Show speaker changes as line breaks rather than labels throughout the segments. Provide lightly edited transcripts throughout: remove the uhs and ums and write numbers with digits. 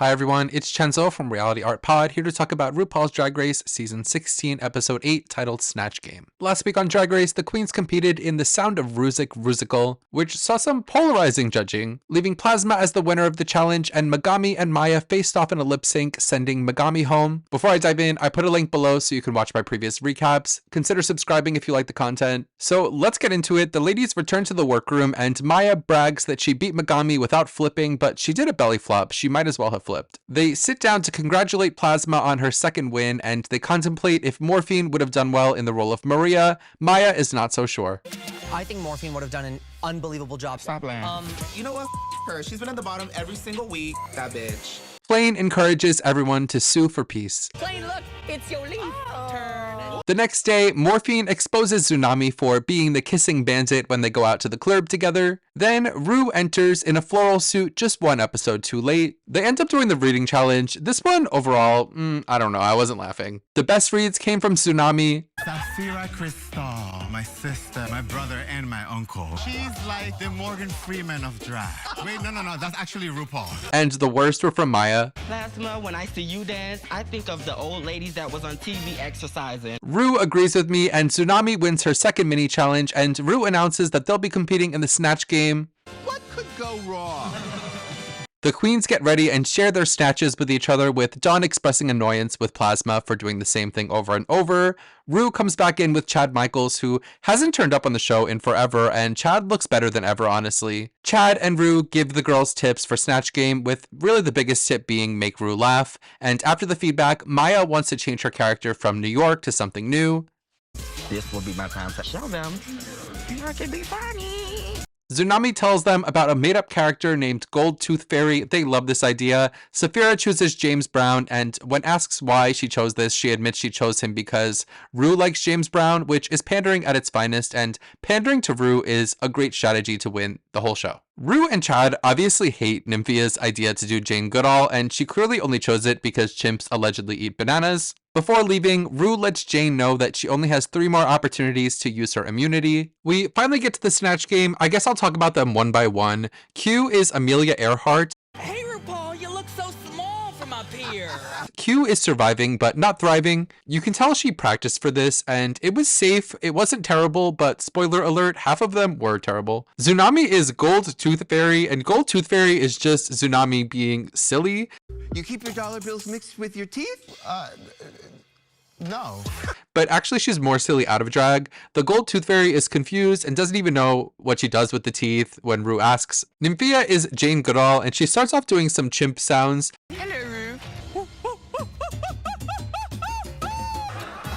Hi everyone, it's Chenzo from Reality Art Pod, here to talk about RuPaul's Drag Race Season 16, Episode 8, titled Snatch Game. Last week on Drag Race, the queens competed in the Sound of Rusical, which saw some polarizing judging, leaving Plasma as the winner of the challenge, and Megami and Maya faced off in a lip sync, sending Megami home. Before I dive in, I put a link below so you can watch my previous recaps. Consider subscribing if you like the content. So let's get into it. The ladies return to the workroom, and Maya brags that she beat Megami without flipping, but she did a belly flop. She might as well have flipped. They sit down to congratulate Plasma on her second win, and they contemplate if Morphine would have done well in the role of Maria. Maya is not so sure.
I think Morphine would have done an unbelievable job.
Stop lying.
You know what? Her. She's been at the bottom every single week. That bitch.
Plain encourages everyone to sue for peace.
Plain, look, it's your leaf turn.
The next day, Morphine exposes Tsunami for being the kissing bandit when they go out to the club together. Then, Ru enters in a floral suit just one episode too late. They end up doing the reading challenge. This one, overall, I don't know, I wasn't laughing. The best reads came from Tsunami.
Safira Crystal, my sister, my brother, and my uncle. She's like the Morgan Freeman of drag. Wait, no, that's actually RuPaul.
And the worst were from Maya.
Plasma, when I see you dance, I think of the old ladies that was on TV exercising.
Ru agrees with me, and Tsunami wins her second mini challenge, and Ru announces that they'll be competing in the Snatch Game.
What could go wrong?
The queens get ready and share their snatches with each other, with Dawn expressing annoyance with Plasma for doing the same thing over and over. Ru comes back in with Chad Michaels, who hasn't turned up on the show in forever, and Chad looks better than ever, honestly. Chad and Ru give the girls tips for Snatch Game, with really the biggest tip being make Ru laugh. And after the feedback, Maya wants to change her character from New York to something new.
This will be my time to show them I can be funny.
Tsunami tells them about a made-up character named Gold Tooth Fairy. They love this idea. Safira chooses James Brown, and when asked why she chose this, she admits she chose him because Ru likes James Brown, which is pandering at its finest, and pandering to Ru is a great strategy to win the whole show. Ru and Chad obviously hate Nymphia's idea to do Jane Goodall, and she clearly only chose it because chimps allegedly eat bananas. Before leaving, Ru lets Jane know that she only has 3 more opportunities to use her immunity. We finally get to the Snatch Game. I guess I'll talk about them one by one. Q is Amelia Earhart.
Hey RuPaul, you look so small from up here.
Q is surviving, but not thriving. You can tell she practiced for this, and it was safe. It wasn't terrible, but spoiler alert, half of them were terrible. Tsunami is Gold Tooth Fairy, and Gold Tooth Fairy is just Tsunami being silly.
You keep your dollar bills mixed with your teeth? No.
But actually she's more silly out of drag. The Gold Tooth Fairy is confused and doesn't even know what she does with the teeth when Ru asks. Nymphia is Jane Goodall, and she starts off doing some chimp sounds.
Hello, Ru.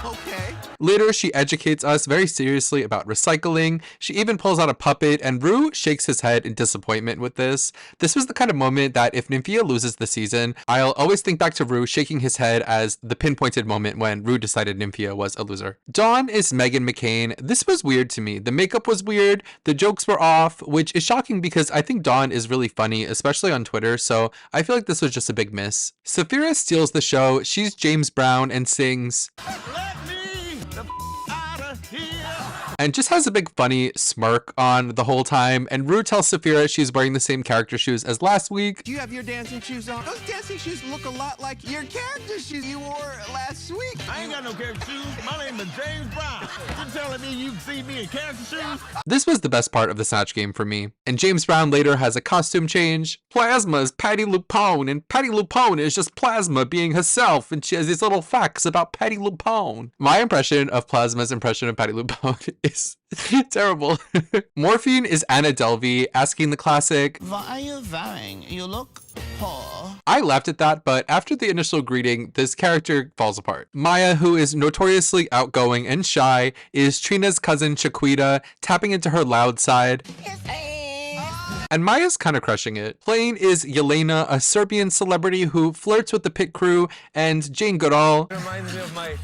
Okay.
Later, she educates us very seriously about recycling. She even pulls out a puppet, and Ru shakes his head in disappointment with this. This was the kind of moment that if Nymphia loses the season, I'll always think back to Ru shaking his head as the pinpointed moment when Ru decided Nymphia was a loser. Dawn is Meghan McCain. This was weird to me. The makeup was weird, the jokes were off, which is shocking because I think Dawn is really funny, especially on Twitter, so I feel like this was just a big miss. Safira steals the show. She's James Brown and sings and just has a big funny smirk on the whole time, and Ru tells Safira she's wearing the same character shoes as last week.
Do you have your dancing shoes on? Those dancing shoes look a lot like your character shoes you wore last week.
I ain't got no character shoes. My name is James Brown. You telling me you can see me in character shoes?
This was the best part of the Snatch Game for me. And James Brown later has a costume change. Plasma is Patti LuPone, and Patti LuPone is just Plasma being herself, and she has these little facts about Patti LuPone. My impression of Plasma's impression of Patti LuPone is terrible. Morphine is Anna Delvey asking the classic,
What are you wearing? You look poor.
I laughed at that, but after the initial greeting, this character falls apart. Maya, who is notoriously outgoing and shy, is Trina's cousin Shaquita, tapping into her loud side. And Maya's kind of crushing it. Plain is Yelena, a Serbian celebrity who flirts with the pit crew, and Jane Goodall.
Reminds me of my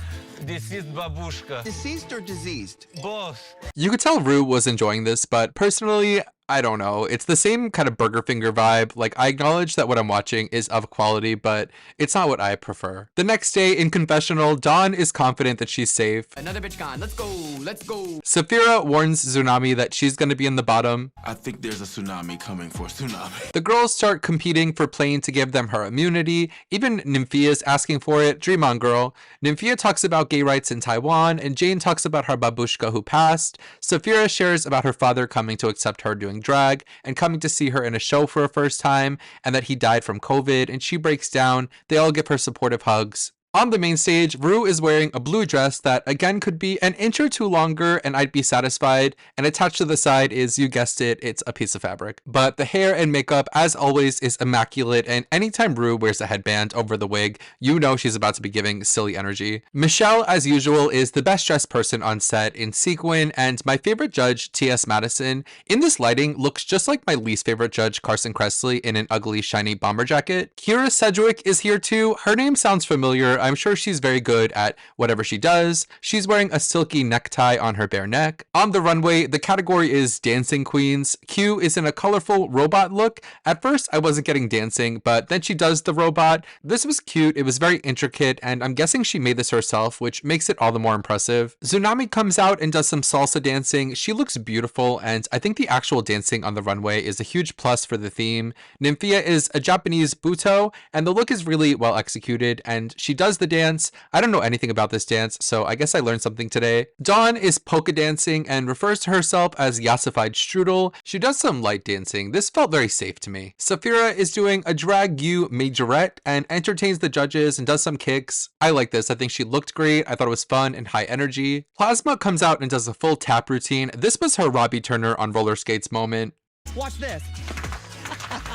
deceased babushka.
Deceased or diseased?
Both.
You could tell Ru was enjoying this, but personally, I don't know. It's the same kind of burger finger vibe. Like, I acknowledge that what I'm watching is of quality, but it's not what I prefer. The next day in confessional, Dawn is confident that she's safe.
Another bitch gone. Let's go. Let's go.
Sapphira warns Tsunami that she's going to be in the bottom.
I think there's a tsunami coming for Tsunami.
The girls start competing for Plane to give them her immunity. Even Nymphia's asking for it. Dream on, girl. Nymphia talks about gay rights in Taiwan, and Jane talks about her babushka who passed. Sapphira shares about her father coming to accept her doing drag and coming to see her in a show for a first time, and that he died from COVID, and she breaks down. They all give her supportive hugs. On the main stage, Ru is wearing a blue dress that again could be an inch or two longer and I'd be satisfied, and attached to the side is, you guessed it, it's a piece of fabric. But the hair and makeup, as always, is immaculate, and anytime Ru wears a headband over the wig, you know she's about to be giving silly energy. Michelle, as usual, is the best dressed person on set in sequin, and my favorite judge, T.S. Madison, in this lighting looks just like my least favorite judge, Carson Kressley, in an ugly, shiny bomber jacket. Kira Sedgwick is here too. Her name sounds familiar. I'm sure she's very good at whatever she does. She's wearing a silky necktie on her bare neck. On the runway, the category is Dancing Queens. Q is in a colorful robot look. At first, I wasn't getting dancing, but then she does the robot. This was cute. It was very intricate, and I'm guessing she made this herself, which makes it all the more impressive. Tsunami comes out and does some salsa dancing. She looks beautiful, and I think the actual dancing on the runway is a huge plus for the theme. Nymphia is a Japanese buto, and the look is really well executed, and she does the dance. I don't know anything about this dance, so I guess I learned something today. Dawn is polka dancing and refers to herself as yassified strudel. She does some light dancing. This felt very safe to me. Sapphira is doing a drag you majorette and entertains the judges and does some kicks. I like this. I think she looked great. I thought it was fun and high energy. Plasma comes out and does a full tap routine. This was her Robbie Turner on roller skates moment.
Watch this.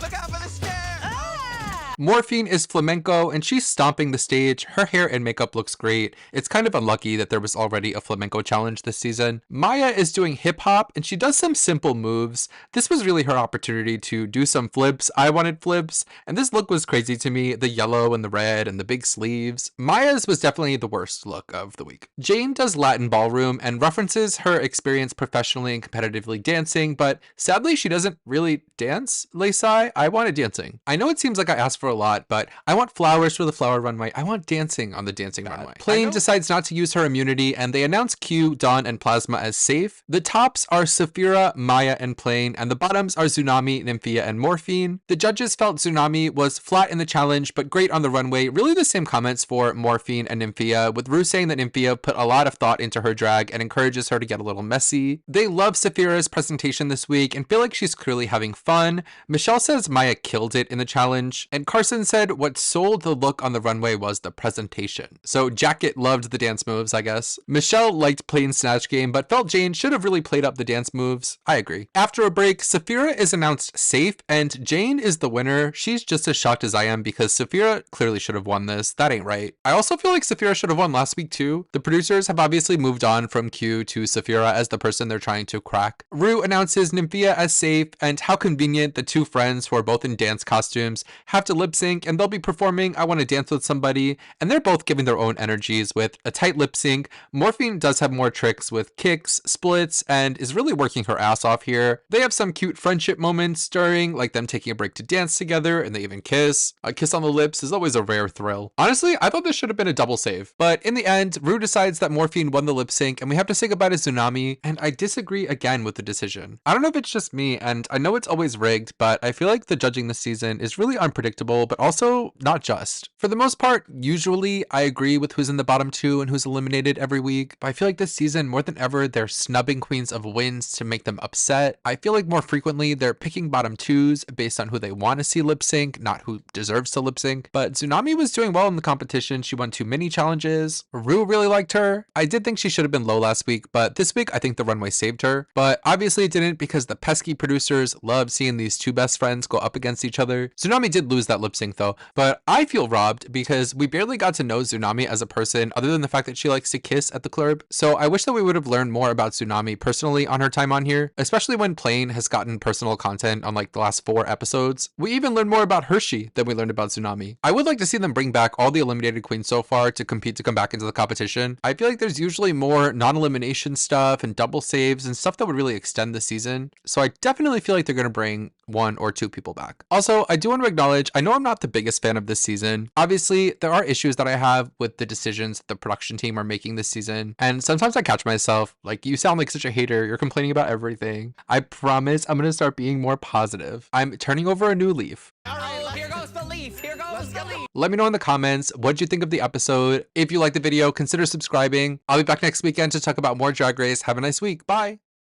Look out for the stairs!
Morphine is flamenco and she's stomping the stage. Her hair and makeup looks great. It's kind of unlucky that there was already a flamenco challenge this season. Maya is doing hip hop and she does some simple moves. This was really her opportunity to do some flips. I wanted flips, and this look was crazy to me. The yellow and the red and the big sleeves. Maya's was definitely the worst look of the week. Jane does Latin ballroom and references her experience professionally and competitively dancing, but sadly she doesn't really dance. Laysai, I wanted dancing. I know it seems like I asked for a lot, but I want flowers for the flower runway. I want dancing on the dancing runway. Plane decides not to use her immunity, and they announce Q, Dawn, and Plasma as safe. The tops are Sapphira, Maya, and Plane, and the bottoms are Tsunami, Nymphia, and Morphine. The judges felt Tsunami was flat in the challenge, but great on the runway. Really the same comments for Morphine and Nymphia, with Ru saying that Nymphia put a lot of thought into her drag and encourages her to get a little messy. They love Sapphira's presentation this week and feel like she's clearly having fun. Michelle says Maya killed it in the challenge, and Carson said what sold the look on the runway was the presentation. So Jacket loved the dance moves, I guess. Michelle liked playing Snatch Game, but felt Jane should have really played up the dance moves. I agree. After a break, Sapphira is announced safe, and Jane is the winner. She's just as shocked as I am because Sapphira clearly should have won this. That ain't right. I also feel like Sapphira should have won last week too. The producers have obviously moved on from Q to Sapphira as the person they're trying to crack. Ru announces Nymphia as safe, and how convenient the two friends who are both in dance costumes have to lip sync, and they'll be performing I Want to Dance with Somebody, and they're both giving their own energies with a tight lip sync. Morphine does have more tricks with kicks, splits, and is really working her ass off here. They have some cute friendship moments during, like them taking a break to dance together, and they even kiss. A kiss on the lips is always a rare thrill. Honestly, I thought this should have been a double save, but in the end, Ru decides that Morphine won the lip sync, and we have to say goodbye to Tsunami, and I disagree again with the decision. I don't know if it's just me, and I know it's always rigged, but I feel like the judging this season is really unpredictable, but also not just. For the most part, usually I agree with who's in the bottom two and who's eliminated every week, but I feel like this season, more than ever, they're snubbing queens of wins to make them upset. I feel like more frequently, they're picking bottom twos based on who they want to see lip sync, not who deserves to lip sync. But Tsunami was doing well in the competition. She won 2 mini challenges. Ru really liked her. I did think she should have been low last week, but this week I think the runway saved her. But obviously it didn't because the pesky producers love seeing these two best friends go up against each other. Tsunami did lose that lip lip sync though. But I feel robbed because we barely got to know Tsunami as a person other than the fact that she likes to kiss at the club. So I wish that we would have learned more about Tsunami personally on her time on here, especially when Plane has gotten personal content on like the last 4 episodes. We even learned more about Hershey than we learned about Tsunami. I would like to see them bring back all the eliminated queens so far to compete to come back into the competition. I feel like there's usually more non-elimination stuff and double saves and stuff that would really extend the season. So I definitely feel like they're going to bring 1 or 2 people back. Also, I do want to acknowledge, I know I'm not the biggest fan of this season. Obviously, there are issues that I have with the decisions the production team are making this season. And sometimes I catch myself, like, you sound like such a hater. You're complaining about everything. I promise I'm going to start being more positive. I'm turning over a new leaf.
Oh, here goes the leaf. Here goes the leaf.
Let me know in the comments, what'd you think of the episode? If you liked the video, consider subscribing. I'll be back next weekend to talk about more Drag Race. Have a nice week. Bye.